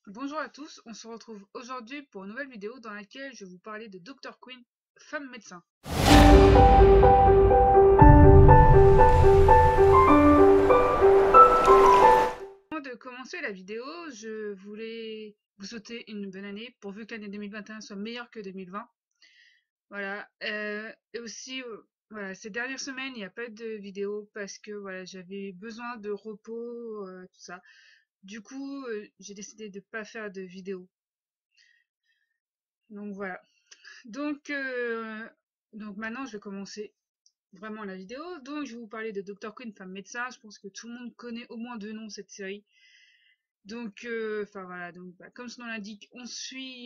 Bonjour à tous, on se retrouve aujourd'hui pour une nouvelle vidéo dans laquelle je vais vous parler de Dr. Quinn, femme médecin. Avant de commencer la vidéo, je voulais vous souhaiter une bonne année, pourvu que l'année 2021 soit meilleure que 2020. Voilà, et aussi, voilà, ces dernières semaines, il n'y a pas de vidéo parce que voilà, j'avais besoin de repos, tout ça. Du coup, j'ai décidé de ne pas faire de vidéo. Donc voilà. Donc, euh, donc maintenant, je vais commencer vraiment la vidéo. Donc, je vais vous parler de Dr. Quinn, femme médecin. Je pense que tout le monde connaît au moins deux noms cette série. Donc, enfin voilà, donc comme son nom l'indique, on suit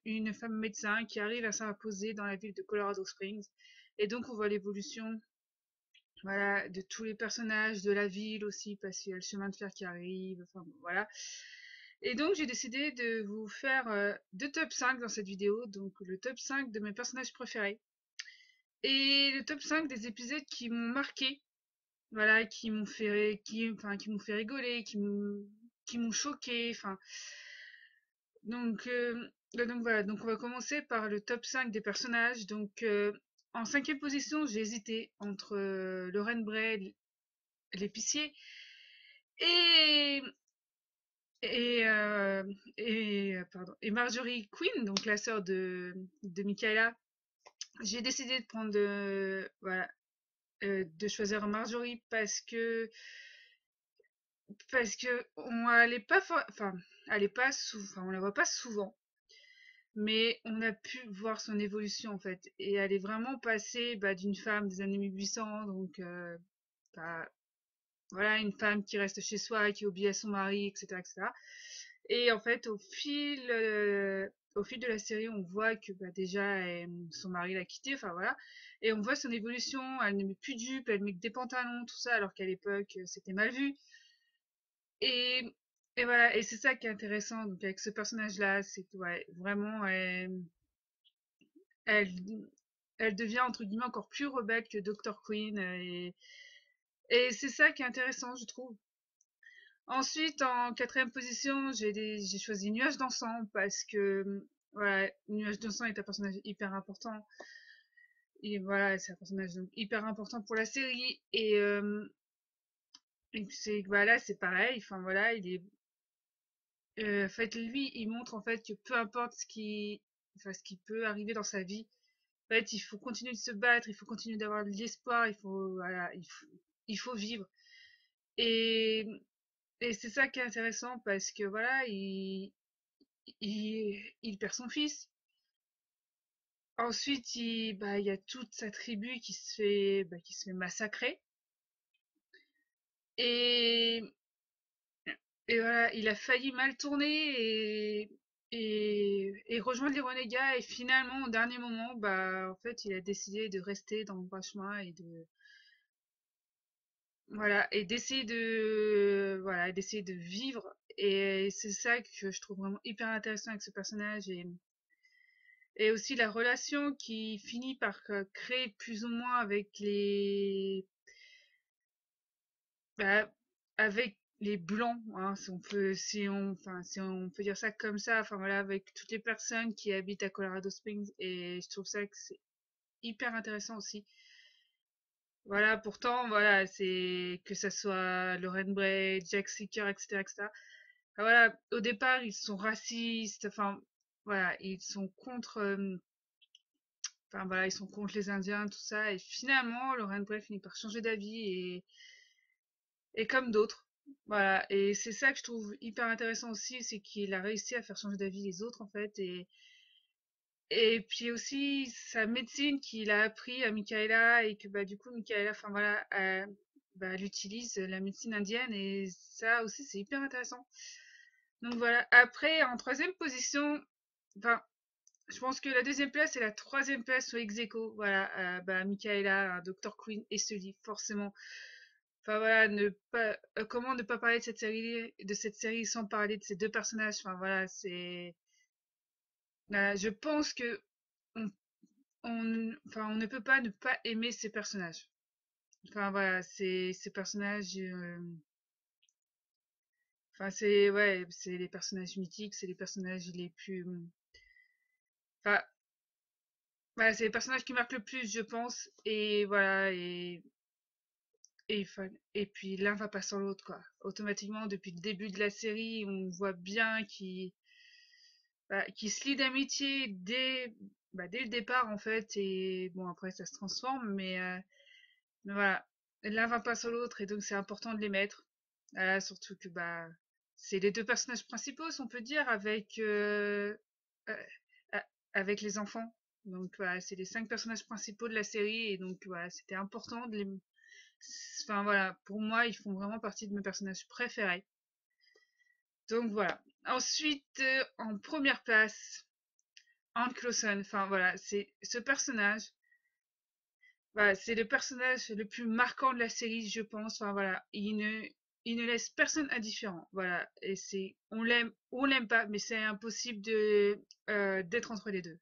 une femme médecin qui arrive à s'imposer dans la ville de Colorado Springs. Et donc, on voit l'évolution, voilà, de tous les personnages, de la ville aussi, parce qu'il y a le chemin de fer qui arrive, enfin bon, voilà. Et donc, j'ai décidé de vous faire deux top 5 dans cette vidéo, donc le top 5 de mes personnages préférés. Et le top 5 des épisodes qui m'ont marqué, voilà, qui m'ont fait rigoler, qui m'ont choqué, enfin. Donc voilà, donc on va commencer par le top 5 des personnages. Donc en cinquième position, j'ai hésité entre Lorraine Bray, l'épicier, et et, euh, et Marjorie Quinn, donc la sœur de Michaela. J'ai décidé de prendre voilà, de choisir Marjorie parce que elle est pas enfin elle est pas enfin on la voit pas souvent, mais on a pu voir son évolution en fait, et elle est vraiment passée d'une femme des années 1800, donc bah, voilà, une femme qui reste chez soi, qui obéit à son mari, etc., etc. Et en fait au fil de la série, on voit que déjà son mari l'a quittée, enfin voilà, et on voit son évolution. Elle ne met plus de jupe, elle met que des pantalons, tout ça, alors qu'à l'époque c'était mal vu. Et, et voilà, et c'est ça qui est intéressant donc avec ce personnage-là, c'est que ouais, vraiment, elle, elle devient entre guillemets encore plus rebelle que Dr. Queen, et c'est ça qui est intéressant, je trouve. Ensuite, en quatrième position, j'ai choisi Nuage dansant parce que voilà, Nuage dansant est un personnage hyper important. Et voilà, c'est un personnage donc hyper important pour la série. Et c'est voilà, c'est pareil. Enfin voilà, il est en fait, lui, il montre en fait que peu importe ce qui peut arriver dans sa vie, en fait, il faut continuer de se battre, il faut continuer d'avoir de l'espoir, voilà, il faut vivre. Et, et c'est ça qui est intéressant parce que voilà, il perd son fils. Ensuite, il y a toute sa tribu qui se fait massacrer. Et, et voilà, il a failli mal tourner et rejoindre les renégats. Et finalement, au dernier moment, en fait, il a décidé de rester dans le droit chemin et voilà, et d'essayer de vivre. Et c'est ça que je trouve vraiment hyper intéressant avec ce personnage. Et aussi la relation qui finit par créer plus ou moins bah, avec les blancs, hein, si on peut dire ça comme ça, enfin voilà, avec toutes les personnes qui habitent à Colorado Springs. Et je trouve ça que c'est hyper intéressant aussi. Voilà, pourtant, voilà, c'est que ça soit Lauren Bray, Jack Seeker, etc., etc. Enfin, voilà, au départ, ils sont racistes, enfin, voilà, enfin voilà, ils sont contre les Indiens, tout ça. Et finalement, Lauren Bray finit par changer d'avis et comme d'autres. Voilà, et c'est ça que je trouve hyper intéressant aussi, c'est qu'il a réussi à faire changer d'avis les autres en fait. Et puis aussi sa médecine qu'il a appris à Michaela, et que du coup Michaela, enfin voilà, elle utilise la médecine indienne, et ça aussi c'est hyper intéressant. Donc voilà, après en troisième position, enfin je pense que la deuxième place et la troisième place sont ex aequo. Voilà, Michaela, Dr. Queen et Sully, forcément. Enfin voilà, comment ne pas parler de cette série sans parler de ces deux personnages. Enfin voilà, je pense que on, enfin, on ne peut pas ne pas aimer ces personnages. Enfin voilà, ces personnages. Enfin, c'est ouais, c'est les personnages mythiques, c'est les personnages les plus. Enfin, voilà, c'est les personnages qui marquent le plus, je pense. Et voilà, et puis l'un va pas sans l'autre, quoi. Automatiquement, depuis le début de la série, on voit bien qu'ils se lient d'amitié dès le départ, en fait. Et bon, après, ça se transforme, mais voilà. L'un va pas sans l'autre, et donc c'est important de les mettre. Surtout que c'est les deux personnages principaux, si on peut dire, euh, a- avec les enfants. Donc voilà, c'est les 5 personnages principaux de la série, et donc voilà, c'était important de les. Enfin voilà, pour moi, ils font vraiment partie de mes personnages préférés. Donc voilà. Ensuite, en première place, Hank Clawson. Enfin voilà, c'est ce personnage. Voilà, c'est le personnage le plus marquant de la série, je pense. Enfin voilà, il ne laisse personne indifférent. Voilà, et on l'aime pas, mais c'est impossible d'être entre les deux.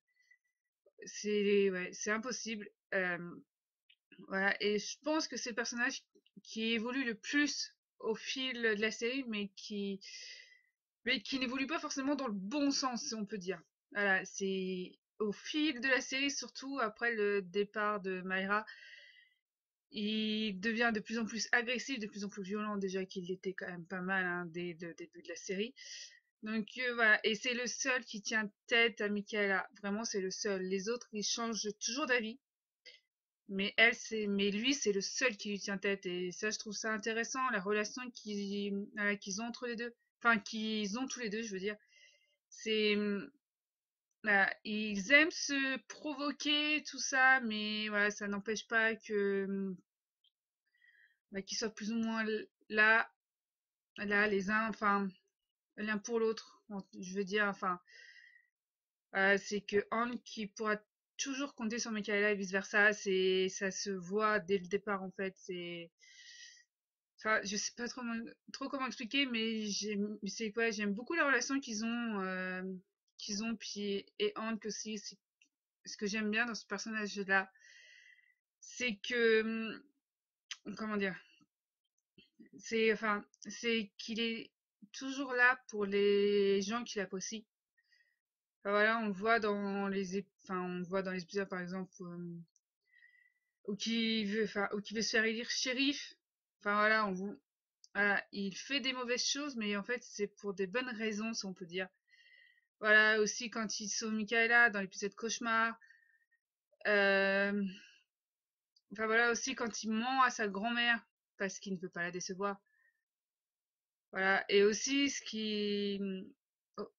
C'est impossible. Voilà, et je pense que c'est le personnage qui évolue le plus au fil de la série, mais qui n'évolue pas forcément dans le bon sens, si on peut dire. Voilà, c'est au fil de la série, surtout après le départ de Myra, il devient de plus en plus agressif, de plus en plus violent, déjà qu'il était quand même pas mal, hein, dès le début de la série. Donc voilà, et c'est le seul qui tient tête à Michaela. Vraiment, c'est le seul. Les autres, ils changent toujours d'avis. Mais lui, c'est le seul qui lui tient tête. Et ça, je trouve ça intéressant, la relation qu'ils ont entre les deux. Enfin, qu'ils ont tous les deux, je veux dire. C'est, ils aiment se provoquer, tout ça, mais voilà, ça n'empêche pas qu'ils soient plus ou moins là, les uns, enfin, l'un pour l'autre. Je veux dire, enfin, c'est que Hank qui pourra toujours compter sur Michaela et vice versa. Ça se voit dès le départ, en fait. Enfin, je sais pas trop comment expliquer, mais c'est quoi, j'aime beaucoup la relation qu'ils ont, puis et Hank aussi. Ce que j'aime bien dans ce personnage-là, c'est que, comment dire, c'est qu'il est toujours là pour les gens qui l'apprécient. Enfin, voilà, on le voit on le voit dans les épisodes, par exemple, où qui veut se faire élire shérif. Enfin voilà, voilà, il fait des mauvaises choses, mais en fait, c'est pour des bonnes raisons, si on peut dire. Voilà, aussi quand il sauve Michaela dans l'épisode Cauchemar. Euh, enfin voilà, aussi quand il ment à sa grand-mère parce qu'il ne veut pas la décevoir. Voilà, et aussi oh,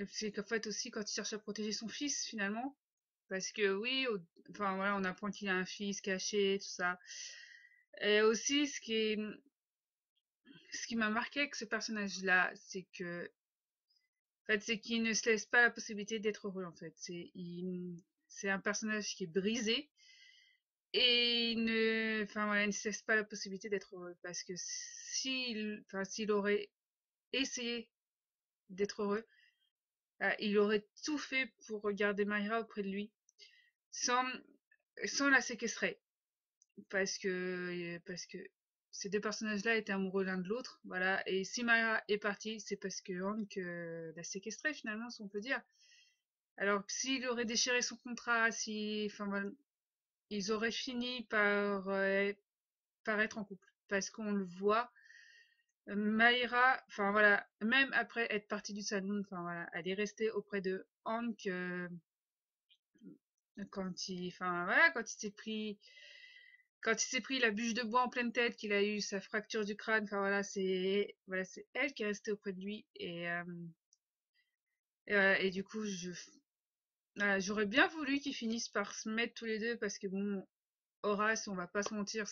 c'est qu'en fait aussi quand il cherche à protéger son fils finalement, parce que oui, enfin voilà, on apprend qu'il a un fils caché, tout ça. Et aussi ce qui m'a marqué avec ce personnage-là, c'est qu'il ne se laisse pas la possibilité d'être heureux en fait. C'est un personnage qui est brisé et il ne se laisse pas la possibilité d'être heureux parce que s'il aurait essayé d'être heureux, il aurait tout fait pour garder Myra auprès de lui sans, sans la séquestrer parce que ces deux personnages-là étaient amoureux l'un de l'autre, voilà. Et si Myra est partie, c'est parce que Hank l'a séquestrée finalement, si on peut dire. Alors que s'il aurait déchiré son contrat, enfin voilà, ils auraient fini par être en couple. Parce qu'on le voit, Myra, enfin voilà, même après être partie du salon, enfin voilà, elle est restée auprès de Hank enfin voilà, quand il s'est pris la bûche de bois en pleine tête, qu'il a eu sa fracture du crâne, enfin c'est elle qui est restée auprès de lui et du coup voilà, j'aurais bien voulu qu'ils finissent par se mettre tous les deux parce que bon, Horace, on va pas se mentir,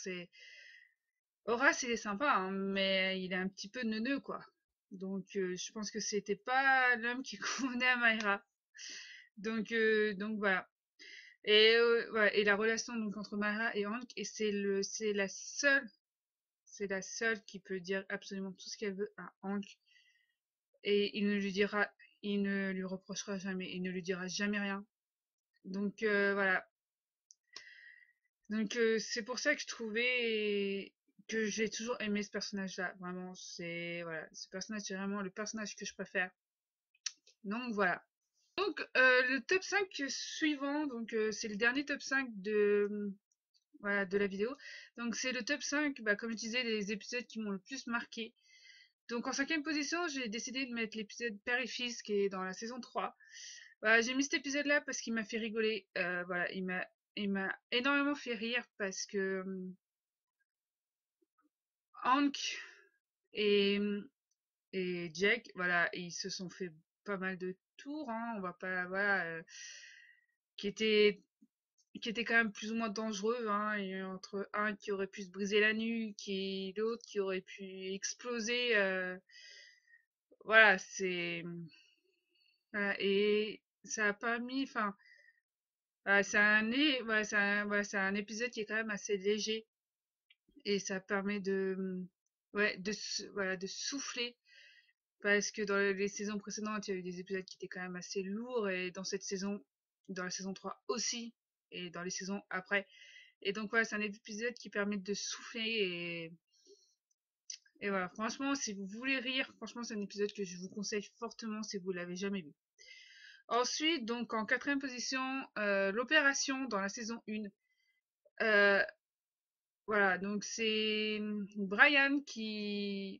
Horace, il est sympa, hein, mais il est un petit peu neuneux, quoi. Donc, je pense que c'était pas l'homme qui convenait à Myra. Donc voilà. Et la relation donc entre Myra et Hank, et c'est la seule qui peut dire absolument tout ce qu'elle veut à Hank, et il ne lui reprochera jamais, il ne lui dira jamais rien. Donc voilà. Donc c'est pour ça que je trouvais que j'ai toujours aimé ce personnage-là. Vraiment, voilà, ce personnage, c'est vraiment le personnage que je préfère. Donc voilà. Donc le top 5 suivant, donc c'est le dernier top 5 voilà, de la vidéo. Donc c'est le top 5, bah, comme je disais, des épisodes qui m'ont le plus marqué. Donc en cinquième position, j'ai décidé de mettre l'épisode Père et Fils qui est dans la saison 3. Voilà, j'ai mis cet épisode-là parce qu'il m'a fait rigoler. Voilà, il m'a énormément fait rire parce que Hank et, et Jake, voilà, ils se sont fait pas mal de tours, hein, on va pas, voilà, qui étaient qui était quand même plus ou moins dangereux, hein, et entre un qui aurait pu se briser la nuque et l'autre qui aurait pu exploser. Voilà, voilà, et ça a pas mis, enfin, voilà, voilà, c'est un épisode qui est quand même assez léger et ça permet ouais, voilà, de souffler parce que dans les saisons précédentes, il y a eu des épisodes qui étaient quand même assez lourds et dans cette saison, dans la saison 3 aussi et dans les saisons après. Et donc voilà, c'est un épisode qui permet de souffler et voilà, franchement, si vous voulez rire, franchement, c'est un épisode que je vous conseille fortement si vous l'avez jamais vu. Ensuite, donc en quatrième position, l'opération dans la saison 1. Euh, voilà, donc c'est Brian qui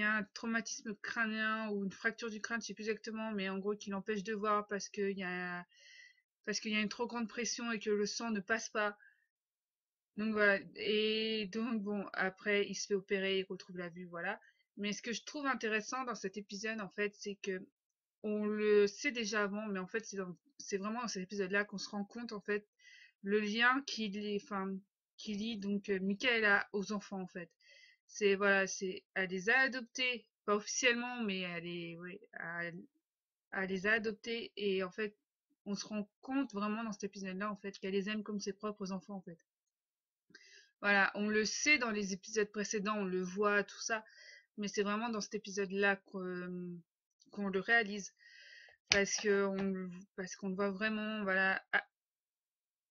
a un traumatisme crânien ou une fracture du crâne, je sais plus exactement, mais en gros qui l'empêche de voir parce qu'il y a une trop grande pression et que le sang ne passe pas. Donc voilà, et donc bon, après il se fait opérer, il retrouve la vue, voilà. Mais ce que je trouve intéressant dans cet épisode, en fait, c'est que on le sait déjà avant, mais en fait c'est vraiment dans cet épisode-là qu'on se rend compte, en fait, le lien qui lie donc Michaela aux enfants, en fait. Voilà, elle les a adoptés, pas officiellement, mais ouais, elle les a adoptés, et en fait, on se rend compte vraiment dans cet épisode-là, en fait, qu'elle les aime comme ses propres enfants, en fait. Voilà, on le sait dans les épisodes précédents, on le voit, tout ça, mais c'est vraiment dans cet épisode-là qu'on le réalise, parce qu'on le voit vraiment, voilà,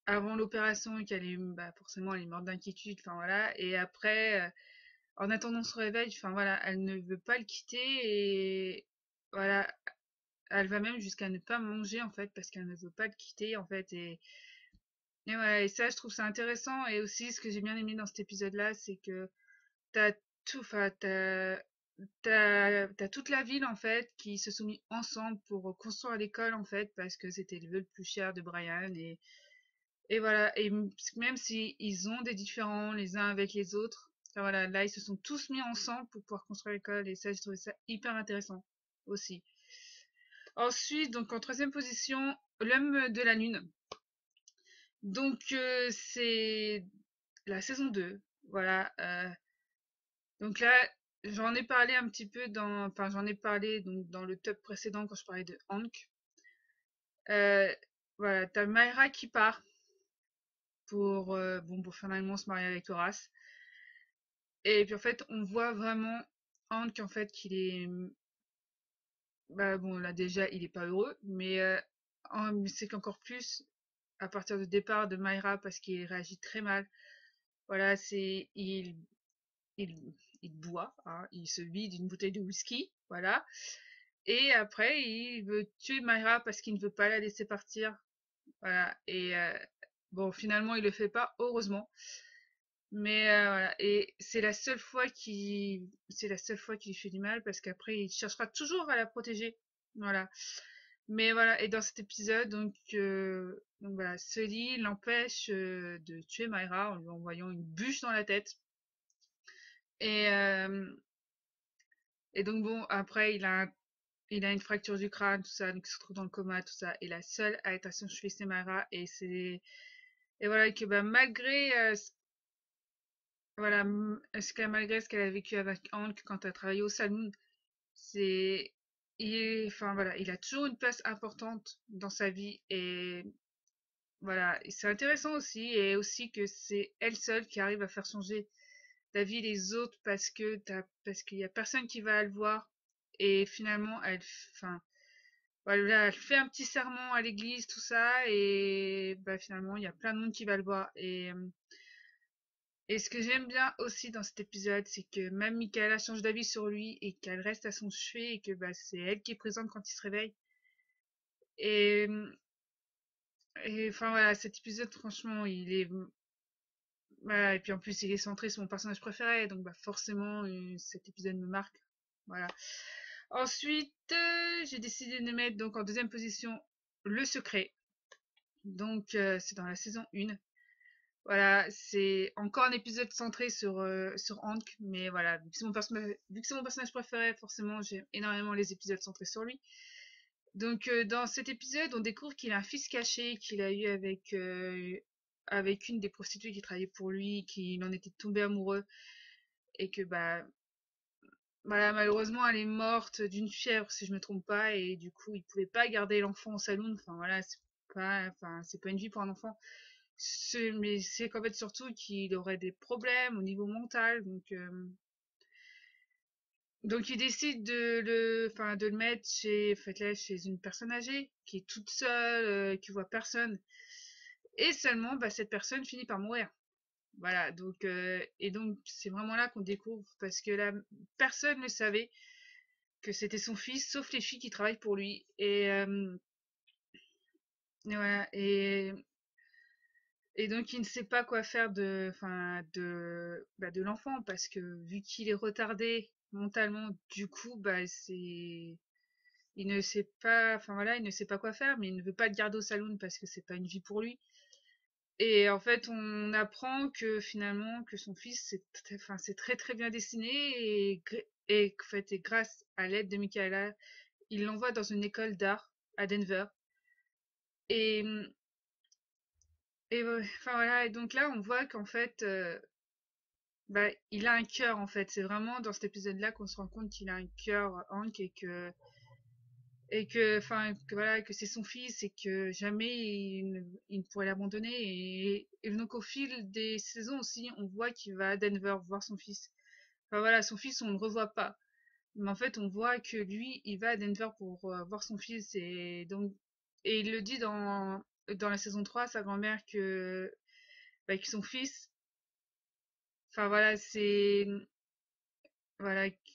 avant l'opération, bah, forcément, elle est morte d'inquiétude, enfin voilà, et après, en attendant son réveil, enfin voilà, elle ne veut pas le quitter, et voilà, elle va même jusqu'à ne pas manger, en fait, parce qu'elle ne veut pas le quitter, en fait, et voilà, et ça, je trouve ça intéressant, et aussi, ce que j'ai bien aimé dans cet épisode-là, c'est que t'as enfin, t'as toute la ville, en fait, qui se sont mis ensemble pour construire l'école, en fait, parce que c'était le vœu le plus cher de Brian, et voilà, et même si ils ont des différends les uns avec les autres, enfin, voilà, là, ils se sont tous mis ensemble pour pouvoir construire l'école, et ça, j'ai trouvé ça hyper intéressant, aussi. Ensuite, donc, en troisième position, l'homme de la lune. Donc, c'est la saison 2, voilà, donc là, j'en ai parlé un petit peu enfin j'en ai parlé donc dans le top précédent quand je parlais de Hank. Euh, voilà, t'as Myra qui part pour finalement se marier avec Horace. Et puis en fait, on voit vraiment Hank en fait qu'il est, bah bon là déjà il est pas heureux, mais c'est qu'encore plus à partir du départ de Myra parce qu'il réagit très mal. Voilà, il, il boit, hein, il se vide une bouteille de whisky, voilà. Et après, il veut tuer Myra parce qu'il ne veut pas la laisser partir. Voilà. Et bon, finalement, il le fait pas, heureusement. Mais voilà. Et c'est la seule fois qu'il lui fait du mal parce qu'après, il cherchera toujours à la protéger. Voilà. Mais voilà. Et dans cet épisode, donc voilà, Sully l'empêche de tuer Myra en lui envoyant une bûche dans la tête. Et, et donc bon, après, il a une fracture du crâne, tout ça, donc il se retrouve dans le coma, tout ça. Et la seule à être à son chevet, c'est Mara. Et voilà que bah, voilà, malgré ce qu'elle a vécu avec Hank quand elle a travaillé au saloon, c'est, enfin voilà, il a toujours une place importante dans sa vie et voilà, et c'est intéressant aussi et aussi que c'est elle seule qui arrive à faire changer d'avis les autres parce qu'il y a personne qui va le voir et finalement enfin voilà, elle fait un petit serment à l'église, tout ça, et bah, finalement, il y a plein de monde qui va le voir. Et ce que j'aime bien aussi dans cet épisode, c'est que même Michaela change d'avis sur lui et qu'elle reste à son chevet et que bah, c'est elle qui est présente quand il se réveille. Et, et enfin voilà, cet épisode, franchement, il est. Voilà, et puis en plus, il est centré sur mon personnage préféré, donc bah, forcément, cet épisode me marque. Voilà. Ensuite, j'ai décidé de mettre donc en deuxième position Le Secret. Donc, c'est dans la saison 1. Voilà, c'est encore un épisode centré sur Hank, mais voilà, vu que c'est mon personnage préféré, forcément, j'aime énormément les épisodes centrés sur lui. Donc, dans cet épisode, on découvre qu'il a un fils caché qu'il a eu avec une des prostituées qui travaillait pour lui, qu'il en était tombé amoureux, et que, bah, voilà, malheureusement, elle est morte d'une fièvre, si je me trompe pas, et du coup, il pouvait pas garder l'enfant au salon. Enfin, voilà, c'est pas une vie pour un enfant. Mais c'est qu'en fait, surtout qu'il aurait des problèmes au niveau mental, donc il décide de le mettre chez, en fait, là, chez une personne âgée qui est toute seule, qui voit personne. Et seulement, bah, cette personne finit par mourir. Voilà, et donc c'est vraiment là qu'on découvre, parce que là, personne ne savait que c'était son fils, sauf les filles qui travaillent pour lui. Et voilà, et donc il ne sait pas quoi faire de l'enfant, parce que vu qu'il est retardé mentalement, du coup, bah, il ne sait pas, enfin voilà, il ne sait pas quoi faire, mais il ne veut pas le garder au saloon parce que c'est pas une vie pour lui. Et en fait, on apprend que finalement, que son fils, c'est très très bien dessiné, et en fait, et grâce à l'aide de Michaela, il l'envoie dans une école d'art à Denver. Et, et enfin voilà, et donc là, on voit qu'en fait, bah, il a un cœur en fait. C'est vraiment dans cet épisode-là qu'on se rend compte qu'il a un cœur, Hank, que voilà, que c'est son fils et que jamais il ne pourrait l'abandonner. Et donc au fil des saisons aussi, on voit qu'il va à Denver voir son fils. Enfin voilà, son fils, on ne le revoit pas. Mais en fait, on voit que lui, il va à Denver pour voir son fils. Et il le dit dans la saison 3 à sa grand-mère que son fils, enfin voilà,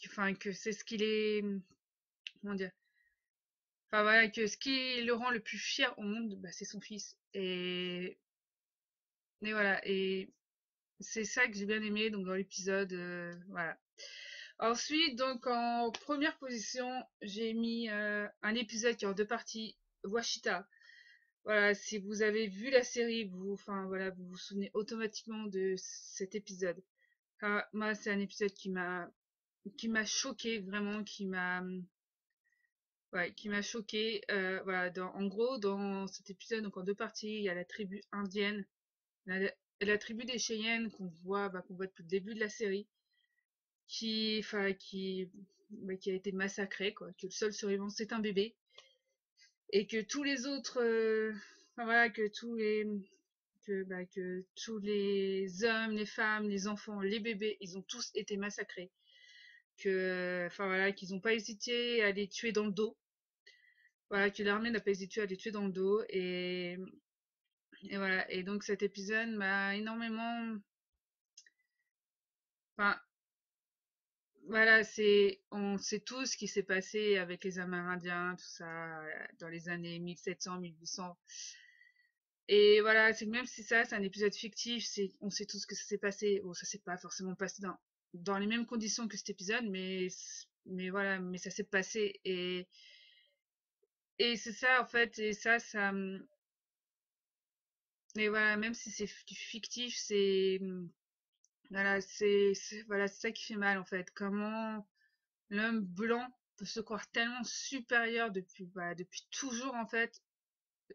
enfin, que c'est ce qu'il est, comment dire, enfin voilà, que ce qui le rend le plus fier au monde, bah, c'est son fils. Et voilà, et c'est ça que j'ai bien aimé donc dans l'épisode, voilà. Ensuite, donc en première position, j'ai mis un épisode qui est en deux parties, Washita. Voilà, si vous avez vu la série, enfin voilà, vous vous souvenez automatiquement de cet épisode. Enfin, moi, c'est un épisode qui m'a choqué vraiment, qui m'a choqué. Voilà, en gros, dans cet épisode, donc en deux parties, il y a la tribu indienne, la tribu des Cheyennes qu'on voit depuis le début de la série, enfin, qui a été massacrée, quoi. Que le seul survivant, c'est un bébé. Et que tous les autres, enfin voilà, que tous les hommes, les femmes, les enfants, les bébés, ils ont tous été massacrés. Enfin voilà, qu'ils n'ont pas hésité à les tuer dans le dos. Voilà, que l'armée n'a pas hésité à les tuer dans le dos. Et voilà. Et donc cet épisode m'a énormément. Enfin, voilà, on sait tout ce qui s'est passé avec les Amérindiens, tout ça, dans les années 1700, 1800. Et voilà, c'est que même si ça, c'est un épisode fictif, on sait tout ce que ça s'est passé. Bon, ça s'est pas forcément passé dans les mêmes conditions que cet épisode, mais voilà, mais ça s'est passé. Et c'est ça, en fait, et voilà, même si c'est fictif, voilà, c'est ça qui fait mal, en fait. Comment l'homme blanc peut se croire tellement supérieur depuis toujours, en fait,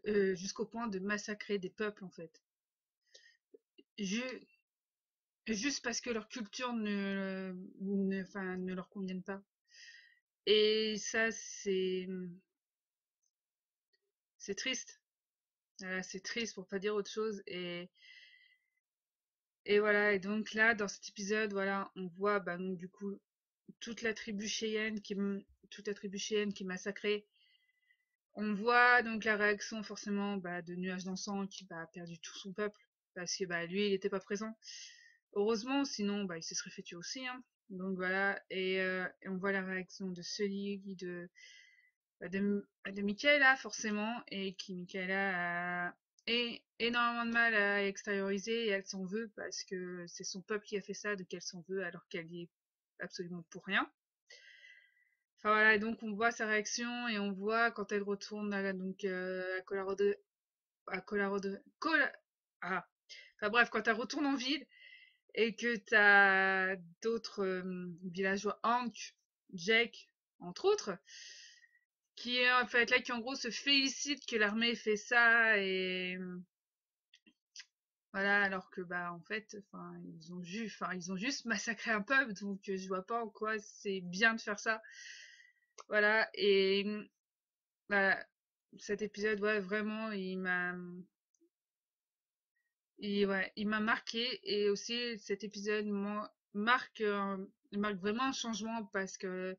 jusqu'au point de massacrer des peuples, en fait. Ju- Juste parce que leur culture enfin, ne leur convienne pas. Et ça, c'est triste. Voilà, c'est triste pour pas dire autre chose. Et voilà, et donc là, dans cet épisode, voilà, on voit bah, donc, du coup toute la tribu Cheyenne toute la tribu Cheyenne qui est massacrée. On voit donc la réaction forcément bah, de Nuage d'Encens qui a perdu tout son peuple parce que bah, lui, il n'était pas présent. heureusement, sinon bah, il se serait fait tuer aussi, hein. Donc voilà, et on voit la réaction de Sully, de Michaela forcément, et qui Michaela a énormément de mal à extérioriser, et elle s'en veut parce que c'est son peuple qui a fait ça, donc elle s'en veut alors qu'elle y est absolument pour rien. Enfin voilà, et donc on voit sa réaction, et on voit quand elle retourne à Colorado, ah. Enfin bref, quand elle retourne en ville et que t'as d'autres villageois, Hank, Jake, entre autres, qui est en fait là, qui en gros se félicite que l'armée ait fait ça, et voilà, alors que bah en fait, ils ont juste massacré un peuple, donc je vois pas en quoi c'est bien de faire ça. Voilà, et voilà, cet épisode, ouais, vraiment, ouais, il m'a marqué, et aussi cet épisode marque, il marque vraiment un changement parce que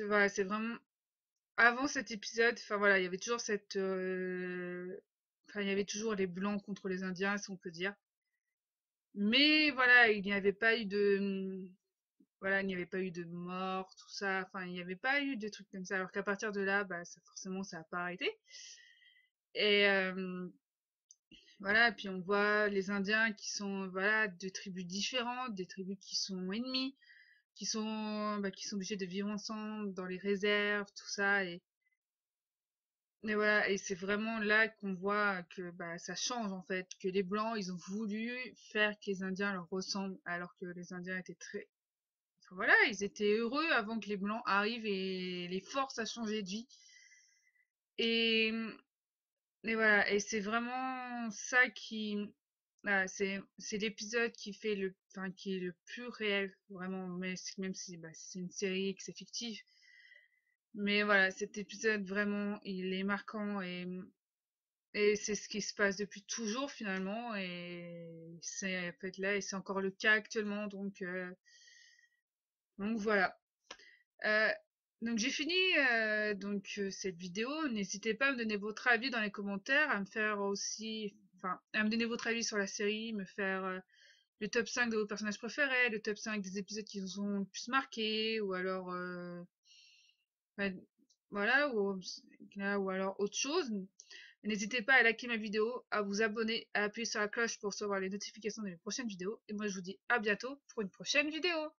voilà, c'est vraiment avant cet épisode, enfin voilà, il y avait toujours enfin il y avait toujours les blancs contre les indiens, si on peut dire. Mais voilà, il n'y avait pas eu voilà, il n'y avait pas eu de mort, tout ça. Enfin, il n'y avait pas eu de trucs comme ça. Alors qu'à partir de là, bah forcément ça a pas arrêté. Et voilà, puis on voit les Indiens qui sont voilà de tribus différentes, des tribus qui sont ennemies, qui sont obligés de vivre ensemble dans les réserves, tout ça. Et voilà, et c'est vraiment là qu'on voit que bah, ça change en fait, que les Blancs, ils ont voulu faire que les Indiens leur ressemblent, alors que les Indiens étaient enfin, voilà, ils étaient heureux avant que les Blancs arrivent et les forcent à changer de vie. Et, et voilà, et c'est vraiment ça voilà, c'est l'épisode qui fait enfin, qui est le plus réel, vraiment, même si bah, c'est une série et que c'est fictif. Mais voilà, cet épisode vraiment, il est marquant, et c'est ce qui se passe depuis toujours finalement, et c'est en fait là, et c'est encore le cas actuellement, donc voilà. Euh, donc j'ai fini cette vidéo. N'hésitez pas à me donner votre avis dans les commentaires, à me faire aussi, enfin, à me donner votre avis sur la série, me faire le top 5 de vos personnages préférés, le top 5 des épisodes qui vous ont le plus marqué, ou alors ouais, voilà, ou alors autre chose. N'hésitez pas à liker ma vidéo, à vous abonner, à appuyer sur la cloche pour recevoir les notifications de mes prochaines vidéos. Et moi, je vous dis à bientôt pour une prochaine vidéo.